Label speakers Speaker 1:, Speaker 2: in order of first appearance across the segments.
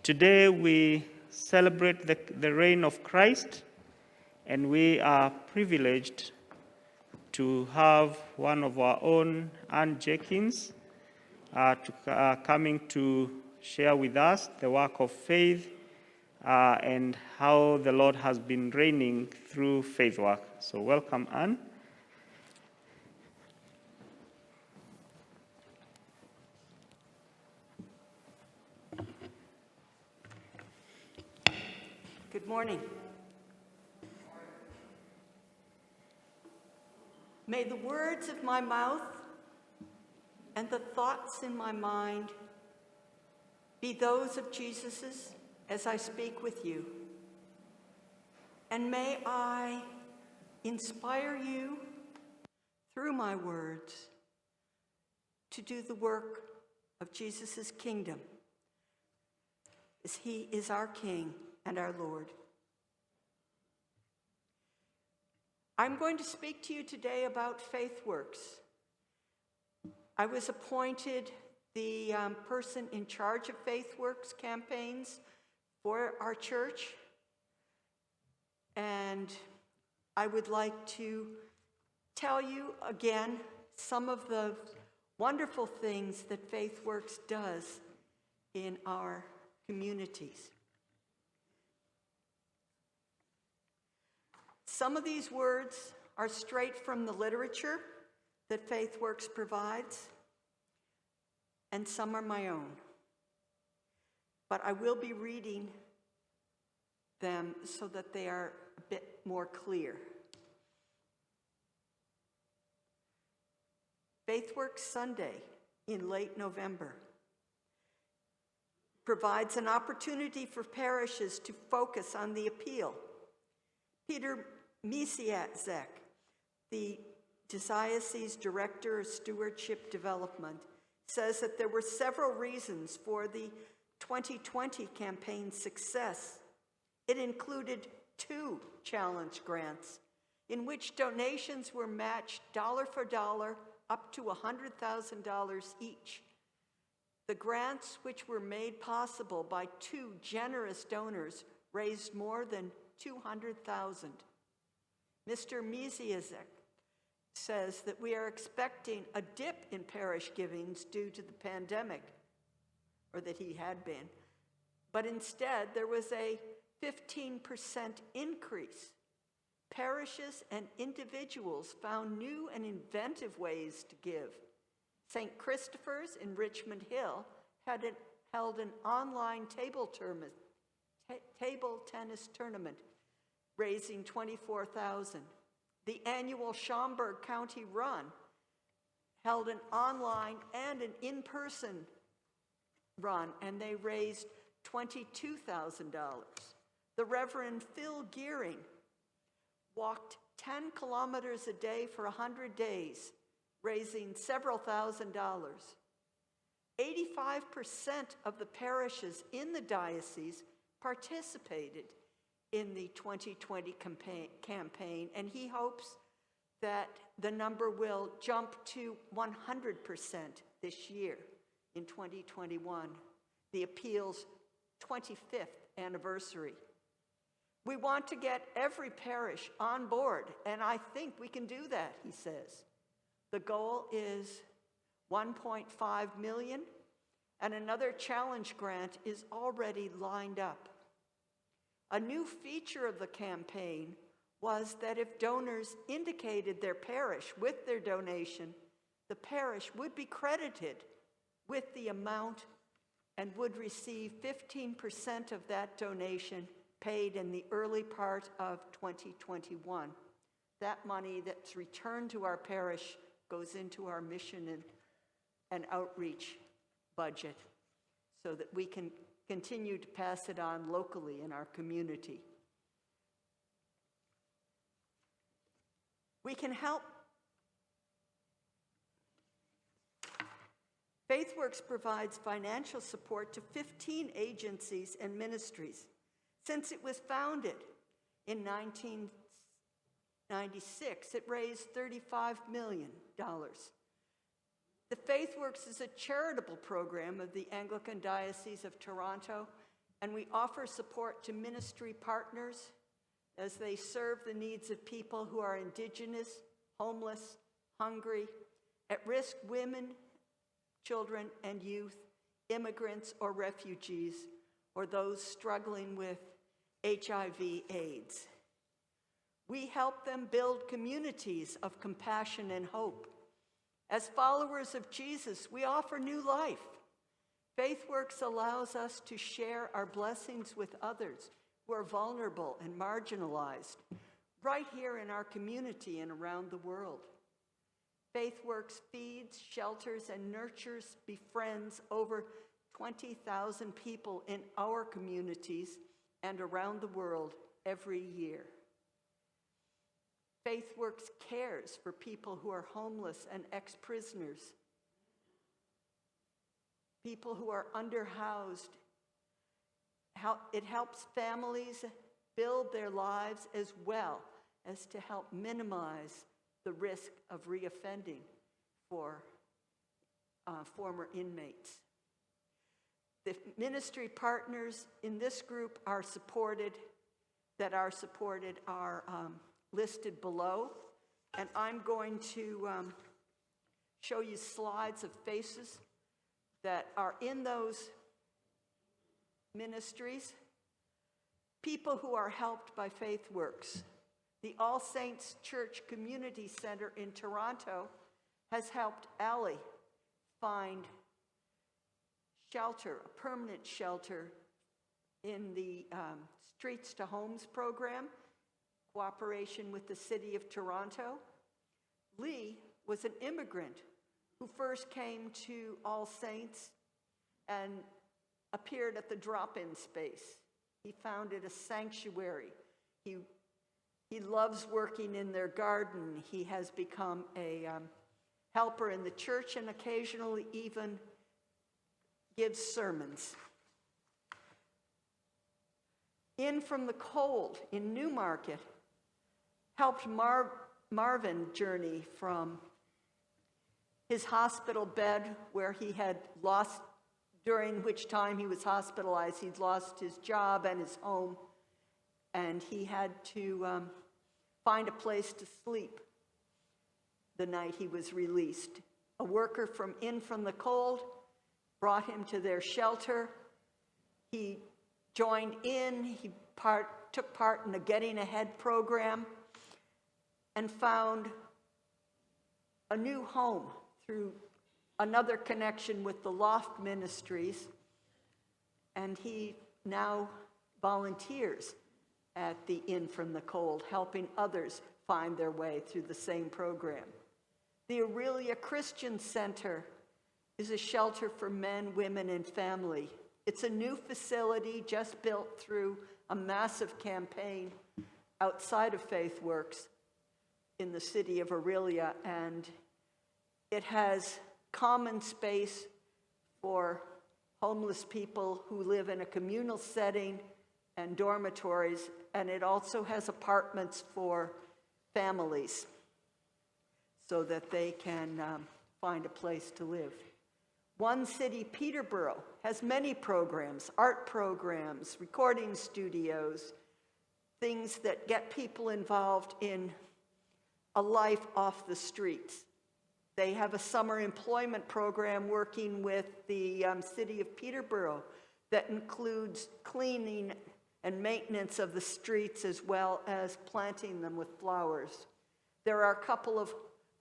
Speaker 1: Today we celebrate the reign of Christ, and we are privileged to have one of our own, Jakins, coming to share with us the work of faith and how the Lord has been reigning through FaithWorks. So welcome, Anne.
Speaker 2: Good morning. May the words of my mouth and the thoughts in my mind be those of Jesus's as I speak with you. And may I inspire you through my words to do the work of Jesus's kingdom, as he is our King and our Lord. I'm going to speak to you today about FaithWorks. I was appointed the person in charge of FaithWorks campaigns for our church, and I would like to tell you again some of the wonderful things that FaithWorks does in our communities. Some of these words are straight from the literature that FaithWorks provides, and some are my own. But I will be reading them so that they are a bit more clear. FaithWorks Sunday in late November provides an opportunity for parishes to focus on the appeal. Peter Misiaczek, the diocese director of stewardship development, says that there were several reasons for the 2020 campaign's success. It included 2 challenge grants in which donations were matched dollar for dollar up to $100,000 each. The grants, which were made possible by 2 generous donors, raised more than $200,000. Mr. Misiaczek says that we are expecting a dip in parish givings due to the pandemic, or that he had been, but instead there was a 15% increase. Parishes and individuals found new and inventive ways to give. St. Christopher's in Richmond Hill held an online table tennis tournament, raising $24,000. The annual Schaumburg County Run held an online and an in-person run, and they raised $22,000. The Reverend Phil Gearing walked 10 kilometers a day for 100 days, raising several $1,000s. 85% of the parishes in the diocese participated in the 2020 campaign, and he hopes that the number will jump to 100% this year in 2021, the appeal's 25th anniversary. We want to get every parish on board, and I think we can do that, he says. The goal is $1.5 million, and another challenge grant is already lined up. A new feature of the campaign was that if donors indicated their parish with their donation, the parish would be credited with the amount and would receive 15% of that donation paid in the early part of 2021. That money that's returned to our parish goes into our mission and outreach budget so that we can continue to pass it on locally in our community. We can help. FaithWorks provides financial support to 15 agencies and ministries. Since it was founded in 1996, it raised $35 million. The FaithWorks is a charitable program of the Anglican Diocese of Toronto And we offer support to ministry partners as they serve the needs of people who are indigenous, homeless, hungry, at-risk women, children, and youth, immigrants or refugees, or those struggling with HIV/AIDS. We help them build communities of compassion and hope. As followers of Jesus, we offer new life. FaithWorks allows us to share our blessings with others who are vulnerable and marginalized, right here in our community and around the world. FaithWorks feeds, shelters, and nurtures, befriends over 20,000 people in our communities and around the world every year. FaithWorks cares for people who are homeless and ex-prisoners, people who are underhoused. It helps families build their lives as well as to help minimize the risk of reoffending for former inmates. The ministry partners in this group are supported are listed below, and I'm going to show you slides of faces that are in those ministries. People who are helped by FaithWorks. The All Saints Church Community Center in Toronto has helped Allie find shelter, a permanent shelter, in the Streets to Homes program, cooperation with the City of Toronto. Lee was an immigrant who first came to All Saints and appeared at the drop-in space. He founded a sanctuary. He loves working in their garden. He has become a helper in the church and occasionally even gives sermons. In from the Cold in Newmarket helped Marvin journey from his hospital bed where he had lost, during which time he was hospitalized, he'd lost his job and his home, and he had to find a place to sleep the night he was released. A worker from In From the Cold brought him to their shelter. He joined in, he took part in the Getting Ahead program and found a new home through another connection with the Loft Ministries, and he now volunteers at the In From the Cold, helping others find their way through the same program. The Aurelia Christian Center is a shelter for men, women, and family. It's a new facility just built through a massive campaign outside of FaithWorks in the city of Aurelia, and it has common space for homeless people who live in a communal setting and dormitories, and it also has apartments for families so that they can find a place to live. One City, Peterborough, has many programs, art programs, recording studios, things that get people involved in a life off the streets. They have a summer employment program working with the City of Peterborough that includes cleaning and maintenance of the streets as well as planting them with flowers. There are a couple of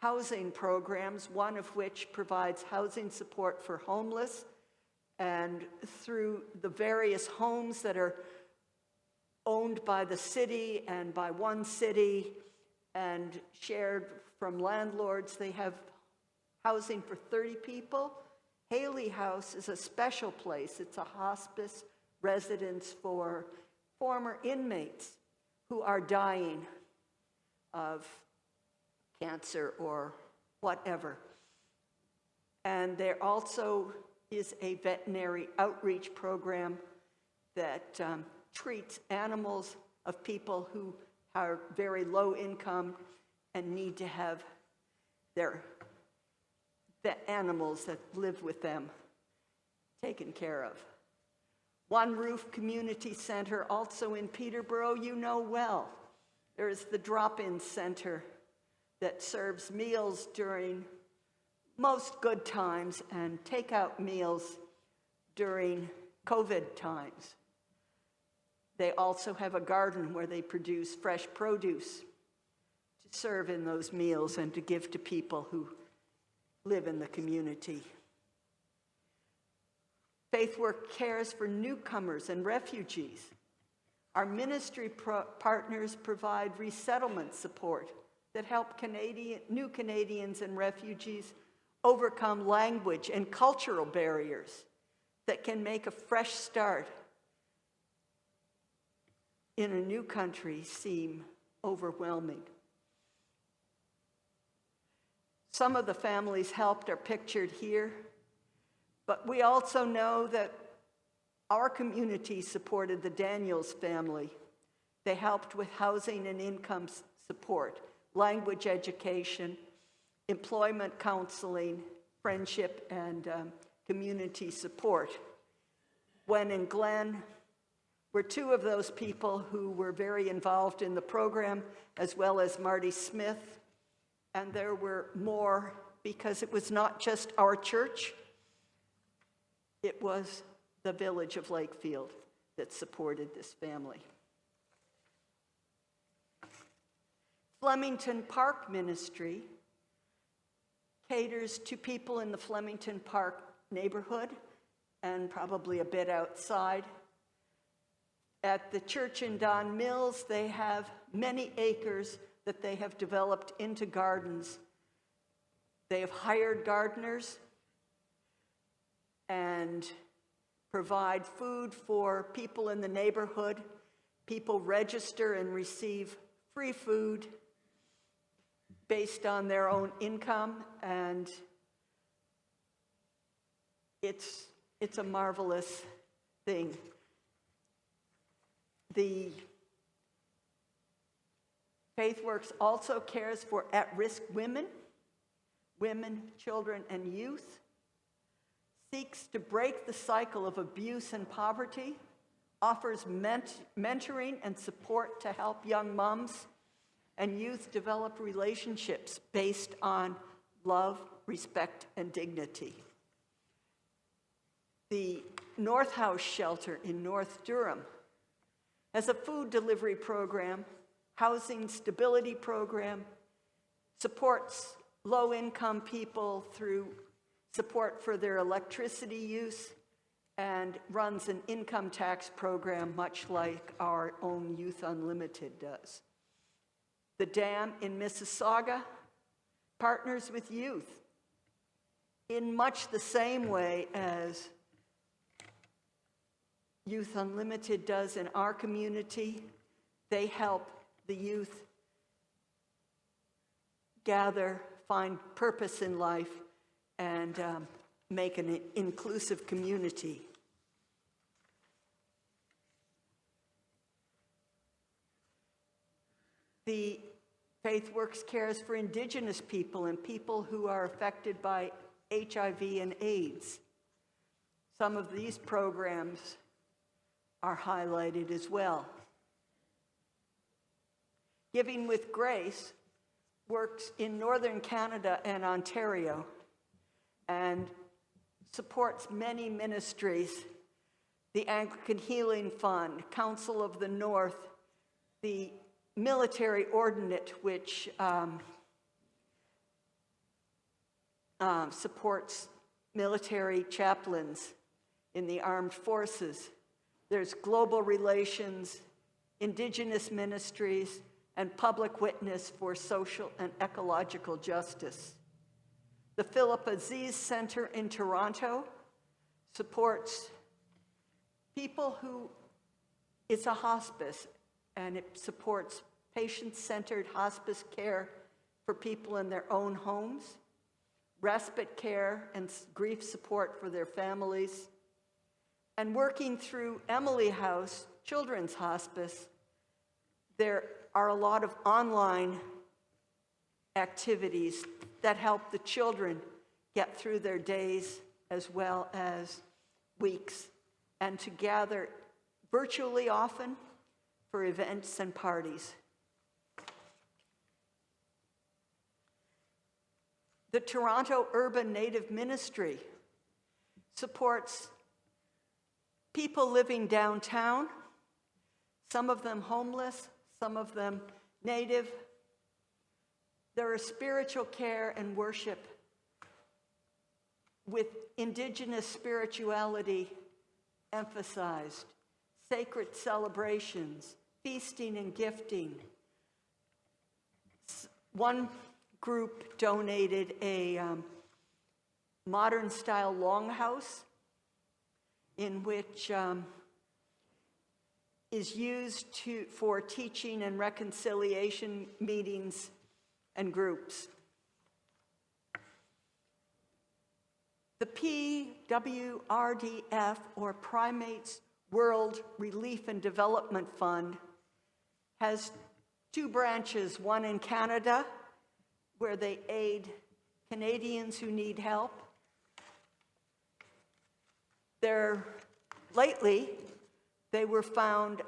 Speaker 2: housing programs, one of which provides housing support for homeless, and through the various homes that are owned by the city and by One City and shared from landlords, they have housing for 30 people. Haley House is a special place. It's a hospice residence for former inmates who are dying of cancer or whatever. And there also is a veterinary outreach program that treats animals of people who are very low income and need to have the animals that live with them taken care of. One Roof Community Center, also in Peterborough, you know well. There is the drop-in center that serves meals during most good times and takeout meals during COVID times. They also have a garden where they produce fresh produce to serve in those meals and to give to people who live in the community. FaithWorks cares for newcomers and refugees. Our ministry partners provide resettlement support that help new Canadians and refugees overcome language and cultural barriers that can make a fresh start in a new country seem overwhelming. Some of the families helped are pictured here, but we also know that our community supported the Daniels family. They helped with housing and income support, language education, employment counseling, friendship, and community support. Gwen and Glenn were two of those people who were very involved in the program, as well as Marty Smith. And there were more, because it was not just our church, it was the village of Lakefield that supported this family. Flemingdon Park Ministry caters to people in the Flemingdon Park neighborhood and probably a bit outside. At the church in Don Mills, they have many acres that they have developed into gardens. They have hired gardeners and provide food for people in the neighborhood. People register and receive free food based on their own income, and it's a marvelous thing. The FaithWorks also cares for at-risk women, children, and youth, seeks to break the cycle of abuse and poverty, offers mentoring and support to help young moms and youth develop relationships based on love, respect, and dignity. The North House Shelter in North Durham has a food delivery program, housing stability program, supports low-income people through support for their electricity use, and runs an income tax program much like our own Youth Unlimited does. The Dam in Mississauga partners with youth in much the same way as Youth Unlimited does in our community. They help the youth gather, find purpose in life, and make an inclusive community. The FaithWorks cares for Indigenous people and people who are affected by HIV and AIDS. Some of these programs are highlighted as well. Giving with Grace works in Northern Canada and Ontario and supports many ministries, the Anglican Healing Fund, Council of the North, the Military Ordinate, which supports military chaplains in the armed forces. There's Global Relations, Indigenous Ministries, and Public Witness for Social and Ecological Justice. The Philip Aziz Center in Toronto supports people who, it's a hospice, and it supports patient-centered hospice care for people in their own homes, respite care and grief support for their families, and working through Emily House Children's Hospice. There are a lot of online activities that help the children get through their days as well as weeks and to gather virtually often for events and parties. The Toronto Urban Native Ministry supports people living downtown, some of them homeless, some of them native. There is spiritual care and worship with indigenous spirituality emphasized, sacred celebrations, feasting and gifting. One group donated a modern-style longhouse in which is used for teaching and reconciliation meetings and groups. The PWRDF, or Primates World Relief and Development Fund, has two branches, one in Canada, where they aid Canadians who need help. Lately, they were found,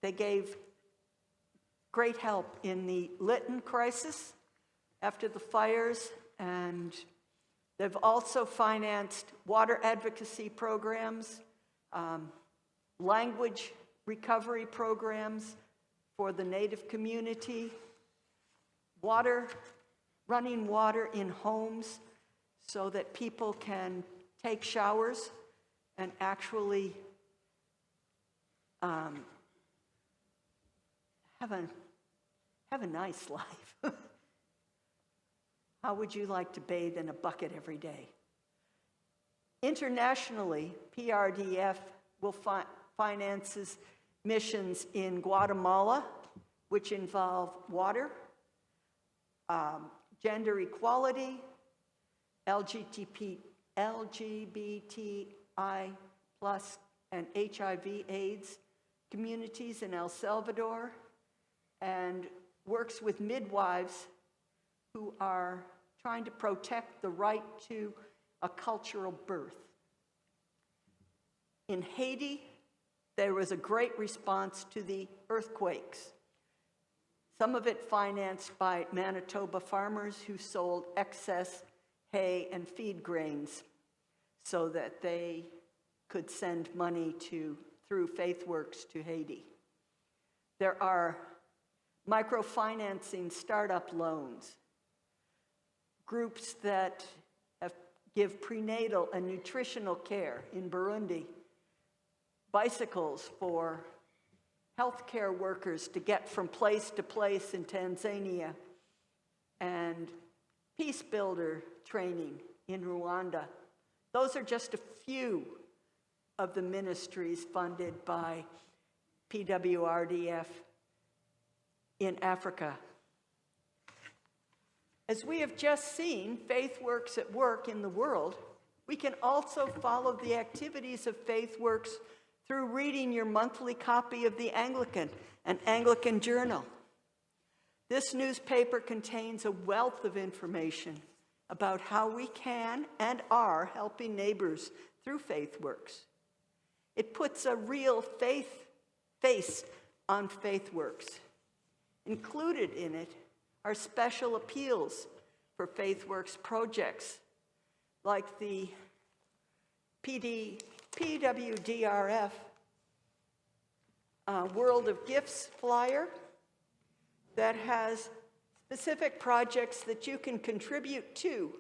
Speaker 2: they gave great help in the Lytton crisis after the fires, and they've also financed water advocacy programs, language recovery programs for the Native community, running water in homes so that people can take showers and actually have a nice life. How would you like to bathe in a bucket every day? Internationally, PRDF will finances missions in Guatemala, which involve water, gender equality, LGBTI plus and HIV/AIDS communities in El Salvador, and works with midwives who are trying to protect the right to a cultural birth. In Haiti, there was a great response to the earthquakes, some of it financed by Manitoba farmers who sold excess hay and feed grains so that they could send money through FaithWorks to Haiti. There are microfinancing startup loans, groups that give prenatal and nutritional care in Burundi, bicycles for healthcare workers to get from place to place in Tanzania, and peace builder training in Rwanda. Those are just a few of the ministries funded by PWRDF in Africa. As we have just seen FaithWorks at work in the world, we can also follow the activities of FaithWorks through reading your monthly copy of the Anglican, an Anglican journal. This newspaper contains a wealth of information about how we can and are helping neighbors through FaithWorks. It puts a real face on FaithWorks. Included in it are special appeals for FaithWorks projects, like the PWDRF World of Gifts flyer that has specific projects that you can contribute to.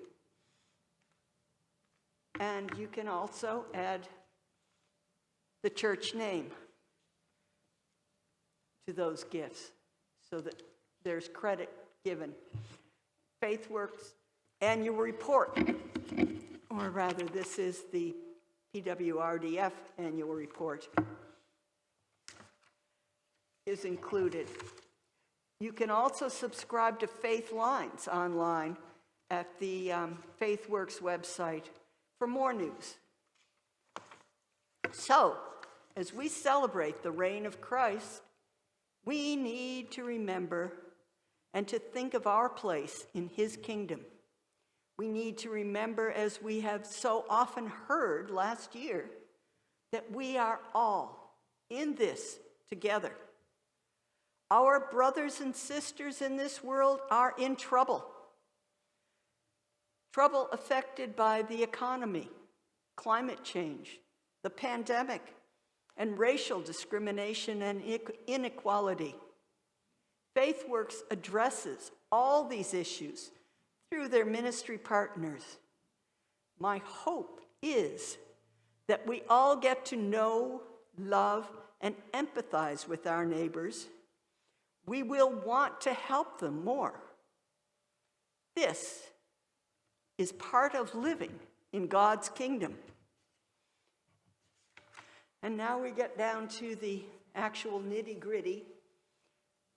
Speaker 2: And you can also add the church name to those gifts so that there's credit given. FaithWorks annual report, or rather this is the PWRDF annual report, is included. You can also subscribe to Faith Lines online at the FaithWorks website for more news. So, as we celebrate the reign of Christ, we need to remember and to think of our place in his kingdom. We need to remember, as we have so often heard last year, that we are all in this together. Our brothers and sisters in this world are in trouble. Trouble affected by the economy, climate change, the pandemic, and racial discrimination and inequality. FaithWorks addresses all these issues through their ministry partners. My hope is that we all get to know, love, and empathize with our neighbors. We will want to help them more. This is part of living in God's kingdom. And now we get down to the actual nitty-gritty.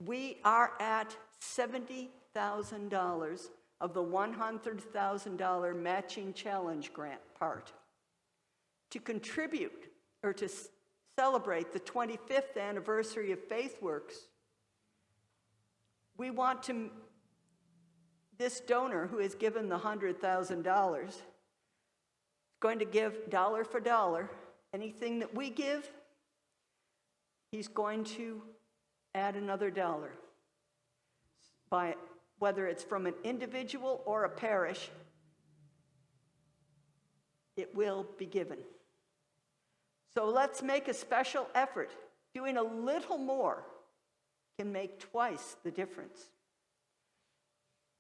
Speaker 2: We are at $70,000 of the $100,000 matching challenge grant part. To contribute or to celebrate the 25th anniversary of FaithWorks, we want to, this donor who has given the $100,000 is going to give dollar for dollar. Anything that we give, he's going to add another dollar. By whether it's from an individual or a parish, it will be given. So let's make a special effort. Doing a little more can make twice the difference.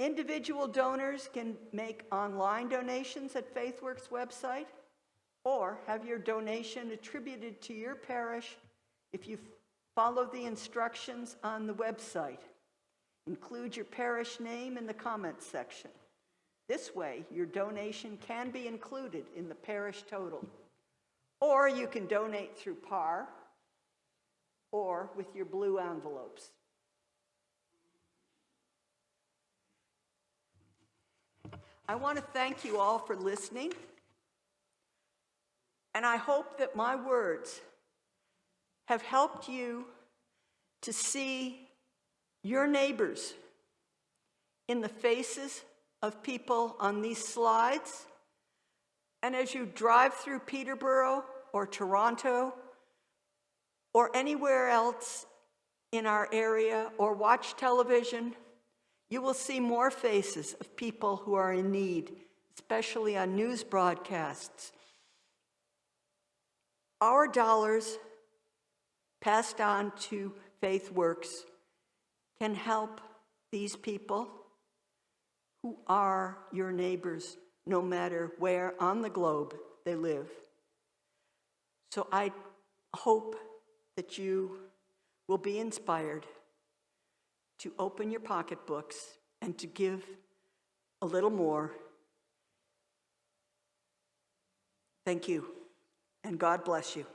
Speaker 2: Individual donors can make online donations at FaithWorks website, or have your donation attributed to your parish if you follow the instructions on the website. Include your parish name in the comments section. This way, your donation can be included in the parish total. Or you can donate through PAR or with your blue envelopes. I want to thank you all for listening. And I hope that my words have helped you to see your neighbors in the faces of people on these slides. And as you drive through Peterborough or Toronto or anywhere else in our area or watch television, you will see more faces of people who are in need, especially on news broadcasts. Our dollars passed on to FaithWorks can help these people who are your neighbors, no matter where on the globe they live. So I hope that you will be inspired to open your pocketbooks and to give a little more. Thank you, and God bless you.